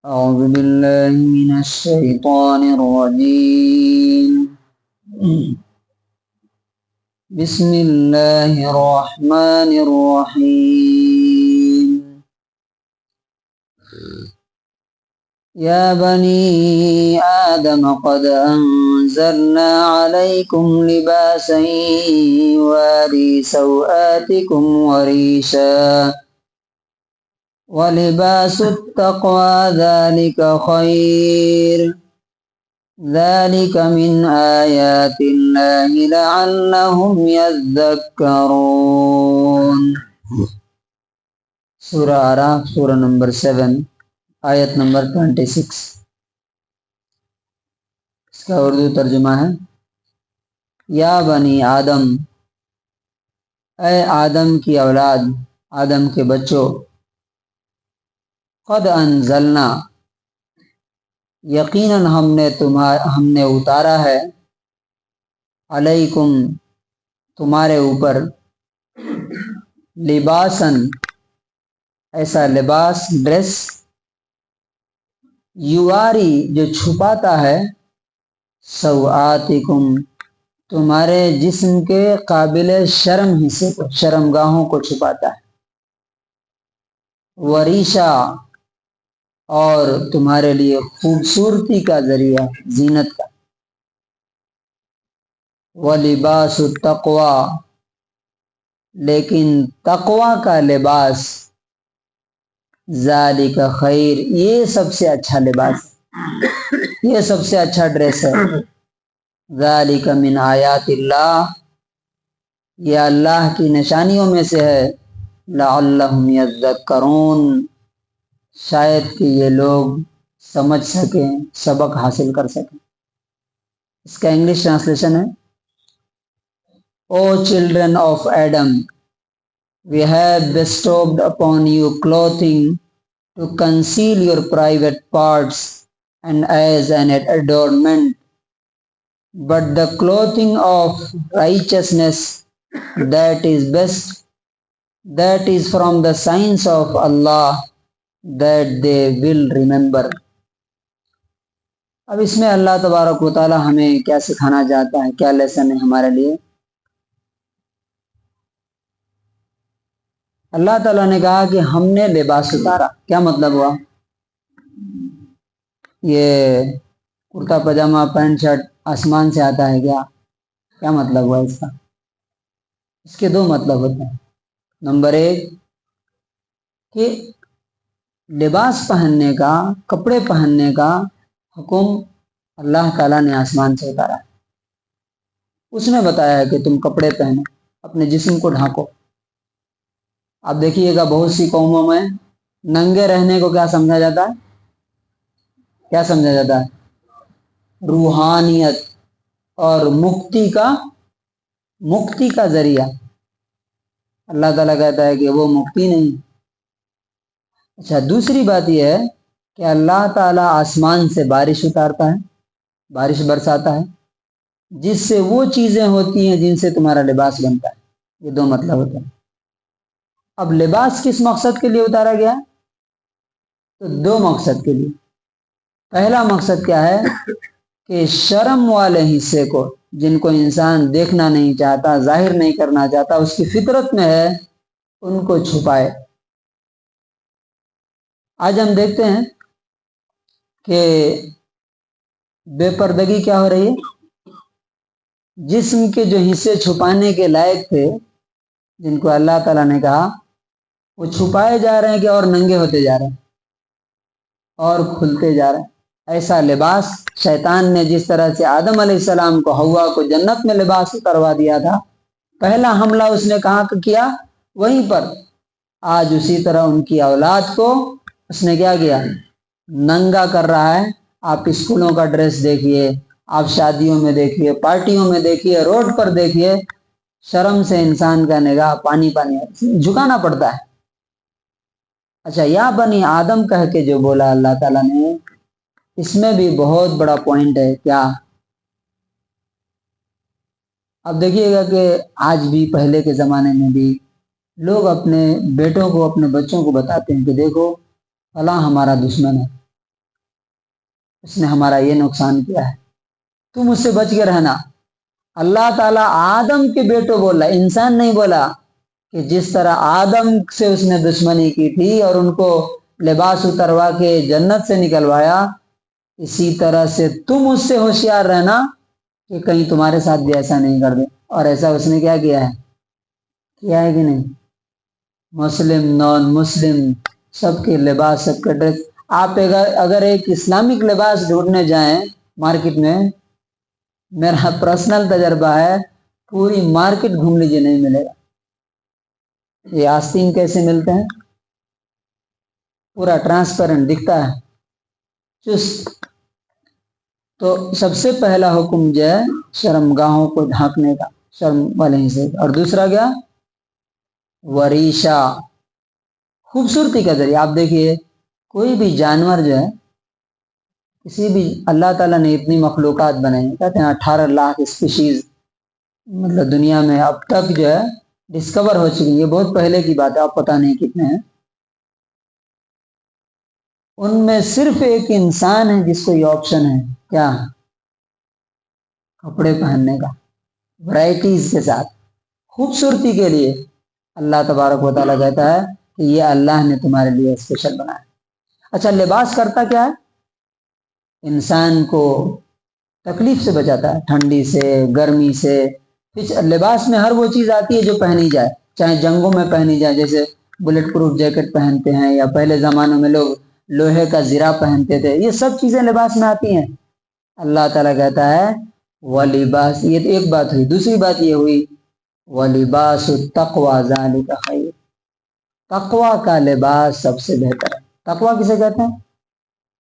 أعوذ بالله من الشيطان الرجيم بسم الله الرحمن الرحيم يا بني آدم قد أنزلنا عليكم لباسا يواري سوآتكم وريشا ولباس التقوى ذلك خير ذلك من آيات الله لعلهم يذكرون۔ سورہ اعراف، سورہ نمبر 7، آیت نمبر 26۔ اس کا اردو ترجمہ ہے: یا بنی آدم، اے آدم کی اولاد، آدم کے بچوں، قد انزلنا، یقیناً ہم نے اتارا ہے، علیکم، تمہارے اوپر، لباسن، ایسا لباس، ڈریس، یواری، جو چھپاتا ہے، سوآتکم، تمہارے جسم کے قابل شرم حصے کو، شرمگاہوں کو چھپاتا ہے، وریشا، اور تمہارے لیے خوبصورتی کا ذریعہ، زینت کا، وَلِبَاسُ التَّقْوَى، لیکن تقوی کا لباس، ذَلِكَ خیر، یہ سب سے اچھا لباس ہے، یہ سب سے اچھا ڈریس ہے، ذَلِكَ مِنْ آیات اللہ، یہ اللہ کی نشانیوں میں سے ہے، لَعَلَّهُمْ يَذَّكَّرُونَ، شاید کہ یہ لوگ سمجھ سکیں، سبق حاصل کر سکیں۔ اس کا انگلش ٹرانسلیشن ہے: O children of Adam, we have bestowed upon you clothing to conceal your private parts and as an adornment, but the clothing of righteousness that is best, that is from the signs of Allah, that they will remember۔ اب اس میں اللہ تبارک و تعالی ہمیں کیا سکھانا چاہتا ہے، کیا لیسن ہے ہمارے لیے؟ اللہ تعالیٰ نے کہا کہ ہم نے لباس اتارا۔ کیا مطلب ہوا؟ یہ کرتا پاجامہ، پینٹ شرٹ آسمان سے آتا ہے کیا؟ کیا مطلب ہوا اس کا؟ اس کے دو مطلب ہوتے ہیں۔ نمبر ایک کہ لباس پہننے کا، کپڑے پہننے کا حکم اللہ تعالیٰ نے آسمان سے اتارا ہے۔ اس نے بتایا ہے کہ تم کپڑے پہنو، اپنے جسم کو ڈھانکو۔ آپ دیکھیے گا بہت سی قوموں میں ننگے رہنے کو کیا سمجھا جاتا ہے؟ کیا سمجھا جاتا ہے؟ روحانیت اور مکتی کا ذریعہ۔ اللہ تعالیٰ کہتا ہے کہ وہ مکتی نہیں۔ اچھا، دوسری بات یہ ہے کہ اللہ تعالیٰ آسمان سے بارش اتارتا ہے، بارش برساتا ہے، جس سے وہ چیزیں ہوتی ہیں جن سے تمہارا لباس بنتا ہے۔ یہ دو مطلب ہوتے ہیں۔ اب لباس کس مقصد کے لیے اتارا گیا؟ تو دو مقصد کے لیے۔ پہلا مقصد کیا ہے کہ شرم والے حصے کو، جن کو انسان دیکھنا نہیں چاہتا، ظاہر نہیں کرنا چاہتا، اس کی فطرت میں ہے، ان کو چھپائے۔ آج ہم دیکھتے ہیں کہ بے پردگی کیا ہو رہی ہے؟ جسم کے جو حصے چھپانے کے لائق تھے، جن کو اللہ تعالیٰ نے کہا، وہ چھپائے جا رہے ہیں کہ اور ننگے ہوتے جا رہے ہیں اور کھلتے جا رہے ہیں۔ ایسا لباس شیطان نے جس طرح سے آدم علیہ السلام کو، حوا کو جنت میں لباس کروا دیا تھا، پہلا حملہ اس نے کہاں کیا؟ وہیں پر۔ آج اسی طرح ان کی اولاد کو اس نے کیا کیا؟ ننگا کر رہا ہے۔ آپ اسکولوں کا ڈریس دیکھیے، آپ شادیوں میں دیکھیے، پارٹیوں میں دیکھیے، روڈ پر دیکھیے، شرم سے انسان کا نگاہ پانی جھکانا پڑتا ہے۔ اچھا، یا بنی آدم کہہ کے جو بولا اللہ تعالیٰ نے، اس میں بھی بہت بڑا پوائنٹ ہے۔ کیا؟ اب دیکھیے گا کہ آج بھی، پہلے کے زمانے میں بھی، لوگ اپنے بیٹوں کو، اپنے بچوں کو بتاتے ہیں کہ دیکھو فلاں ہمارا دشمن ہے، اس نے ہمارا یہ نقصان کیا ہے، تم اس سے بچ کے رہنا۔ اللہ تعالیٰ آدم کے بیٹوں بولا، انسان نہیں بولا، کہ جس طرح آدم سے اس نے دشمنی کی تھی اور ان کو لباس اتروا کے جنت سے نکلوایا، اسی طرح سے تم اس سے ہوشیار رہنا کہ کہیں تمہارے ساتھ بھی ایسا نہیں کر دے۔ اور ایسا اس نے کیا کیا ہے کہ نہیں؟ مسلم نان مسلم سب کے لباس، سب کے ڈریس، آپ اگر ایک اسلامک لباس ڈھونڈنے جائیں مارکیٹ میں، میرا پرسنل تجربہ ہے، پوری مارکیٹ گھوم لیجیے نہیں ملے گا۔ یہ آستین کیسے ملتے ہیں؟ پورا ٹرانسپیرنٹ دکھتا ہے، چست۔ تو سب سے پہلا حکم جو ہے شرم گاہوں کو ڈھانکنے کا، شرم والے سے۔ اور دوسرا کیا؟ وریشا، خوبصورتی کا ذریعہ۔ آپ دیکھیے کوئی بھی جانور جو ہے، کسی بھی، اللہ تعالیٰ نے اتنی مخلوقات بنائی، کہتے ہیں 18 لاکھ اسپیشیز مطلب دنیا میں اب تک جو ہے ڈسکور ہو چکی، یہ بہت پہلے کی بات ہے، آپ پتہ نہیں کتنے ہیں۔ ان میں صرف ایک انسان ہے جس کو یہ آپشن ہے، کیا؟ کپڑے پہننے کا، ورائٹیز کے ساتھ، خوبصورتی کے لیے۔ اللہ تبارک و تعالیٰ کہتا ہے کہ یہ اللہ نے تمہارے لیے اسپیشل بنایا۔ اچھا، لباس کرتا کیا ہے؟ انسان کو تکلیف سے بچاتا ہے، ٹھنڈی سے، گرمی سے۔ لباس میں ہر وہ چیز آتی ہے جو پہنی جائے، چاہے جنگوں میں پہنی جائے، جیسے بلٹ پروف جیکٹ پہنتے ہیں، یا پہلے زمانوں میں لوگ لوہے کا زرہ پہنتے تھے، یہ سب چیزیں لباس میں آتی ہیں۔ اللہ تعالیٰ کہتا ہے وَلِبَاسِ، یہ ایک بات ہوئی۔ دوسری بات یہ ہوئی وَلِبَاسُ التَّقْوَىٰ ذَلِكَ خَيْرٌ، تقوی کا لباس سب سے بہتر ہے۔ تقوی کسے کہتے ہیں؟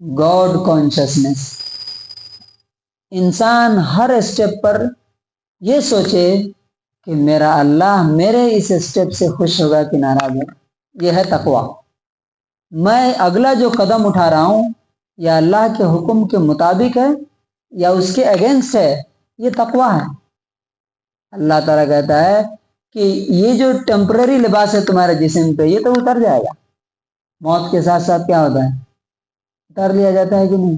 God consciousness. انسان ہر اسٹیپ پر یہ سوچے کہ میرا اللہ میرے اس اسٹیپ سے خوش ہوگا کہ ناراض ہوگا، یہ ہے تقوی۔ میں اگلا جو قدم اٹھا رہا ہوں یا اللہ کے حکم کے مطابق ہے یا اس کے اگینسٹ ہے، یہ تقوی ہے۔ اللہ تعالیٰ کہتا ہے کہ یہ جو ٹیمپرری لباس ہے تمہارے جسم پہ، یہ تو اتر جائے گا، موت کے ساتھ ساتھ کیا ہوتا ہے؟ اتار لیا جاتا ہے کہ نہیں؟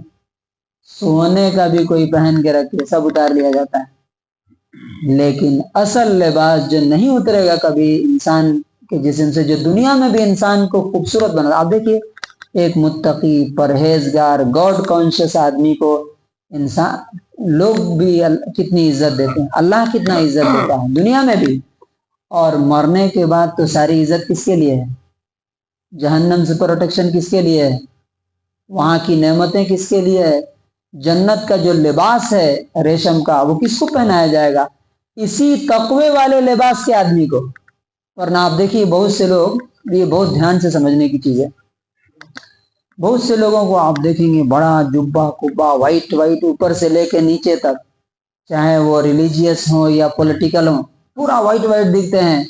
سونے کا بھی کوئی پہن کے رکھے، سب اتار لیا جاتا ہے، لیکن اصل لباس جو نہیں اترے گا کبھی انسان کے جسم سے، جو دنیا میں بھی انسان کو خوبصورت بنا۔ آپ دیکھیے ایک متقی، پرہیزگار، گاڈ کانشس آدمی کو انسان لوگ بھی کتنی عزت دیتے ہیں، اللہ کتنا عزت دیتا ہے دنیا میں بھی، اور مرنے کے بعد تو ساری عزت کس کے لیے ہے؟ جہنم سے پروٹیکشن کس کے لیے ہے؟ وہاں کی نعمتیں کس کے لیے ہے؟ جنت کا جو لباس ہے ریشم کا، وہ کس کو پہنایا جائے گا؟ اسی تقوی والے لباس کے آدمی کو۔ ورنہ آپ دیکھیے بہت سے لوگ، یہ بہت دھیان سے سمجھنے کی چیز ہے، بہت سے لوگوں کو آپ دیکھیں گے بڑا جبہ کبا، وائٹ وائٹ اوپر سے لے کے نیچے تک، چاہے وہ ریلیجیس ہوں یا پولیٹیکل ہوں، پورا وائٹ وائٹ دکھتے ہیں،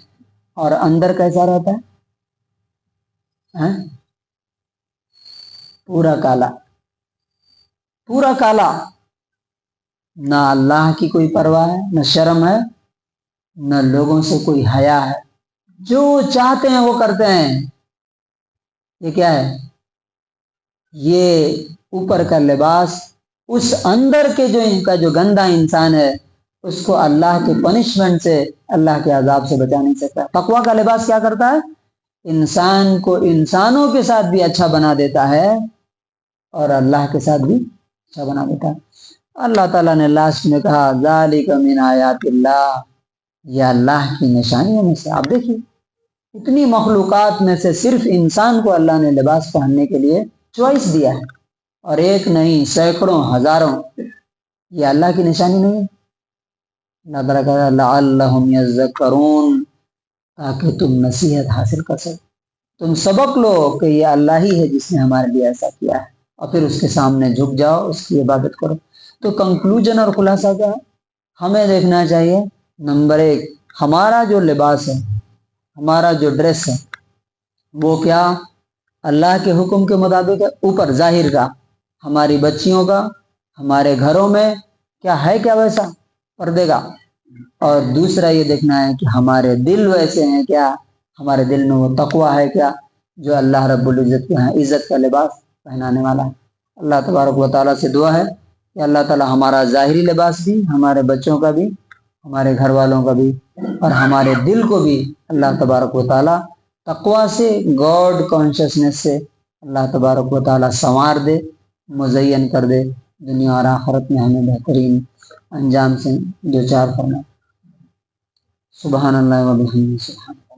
اور اندر کیسا رہتا ہے؟ پورا کالا، پورا کالا۔ نہ اللہ کی کوئی پرواہ ہے، نہ شرم ہے، نہ لوگوں سے کوئی حیا ہے، جو چاہتے ہیں وہ کرتے ہیں۔ یہ کیا ہے؟ یہ اوپر کا لباس اس اندر کے جو ان کا جو گندا انسان ہے، اس کو اللہ کے پنشمنٹ سے، اللہ کے عذاب سے بچا نہیں سکتا۔ تقوی کا لباس کیا کرتا ہے؟ انسان کو انسانوں کے ساتھ بھی اچھا بنا دیتا ہے اور اللہ کے ساتھ بھی اچھا بنا دیتا ہے۔ اللہ تعالیٰ نے لاسٹ میں کہا ذالک من آیات اللہ، یہ اللہ کی نشانیوں میں سے۔ آپ دیکھیے اتنی مخلوقات میں سے صرف انسان کو اللہ نے لباس پہننے کے لیے چوائس دیا ہے، اور ایک نہیں، سینکڑوں، ہزاروں۔ یہ اللہ کی نشانی نہیں ہے؟ اللہ تعالیٰ کہا لعلہم یذکرون، تاکہ تم نصیحت حاصل کر سکو، تم سبق لو کہ یہ اللہ ہی ہے جس نے ہمارے لیے ایسا کیا ہے، اور پھر اس کے سامنے جھک جاؤ، اس کی عبادت کرو۔ تو کنکلوژن اور خلاصہ کیا ہے؟ ہمیں دیکھنا چاہیے نمبر 1، ہمارا جو لباس ہے، ہمارا جو ڈریس ہے، وہ کیا اللہ کے حکم کے مطابق ہے؟ اوپر ظاہر کا، ہماری بچیوں کا، ہمارے گھروں میں کیا ہے، کیا ویسا پردے کا؟ اور دوسرا یہ دیکھنا ہے کہ ہمارے دل ویسے ہیں کیا، ہمارے دل میں وہ تقوی ہے کیا جو اللہ رب العزت کے ہاں عزت کا لباس پہنانے والا ہے۔ اللہ تبارک و تعالیٰ سے دعا ہے کہ اللہ تعالیٰ ہمارا ظاہری لباس بھی، ہمارے بچوں کا بھی، ہمارے گھر والوں کا بھی، اور ہمارے دل کو بھی اللہ تبارک و تعالیٰ تقویٰ سے، گاڈ کانشسنس سے اللہ تبارک و تعالیٰ سنوار دے، مزین کر دے، دنیا اور آخرت میں ہمیں بہترین انجام سے دوچار کرنا۔ سبحان اللہ و بحمدہ، سبحان اللہ۔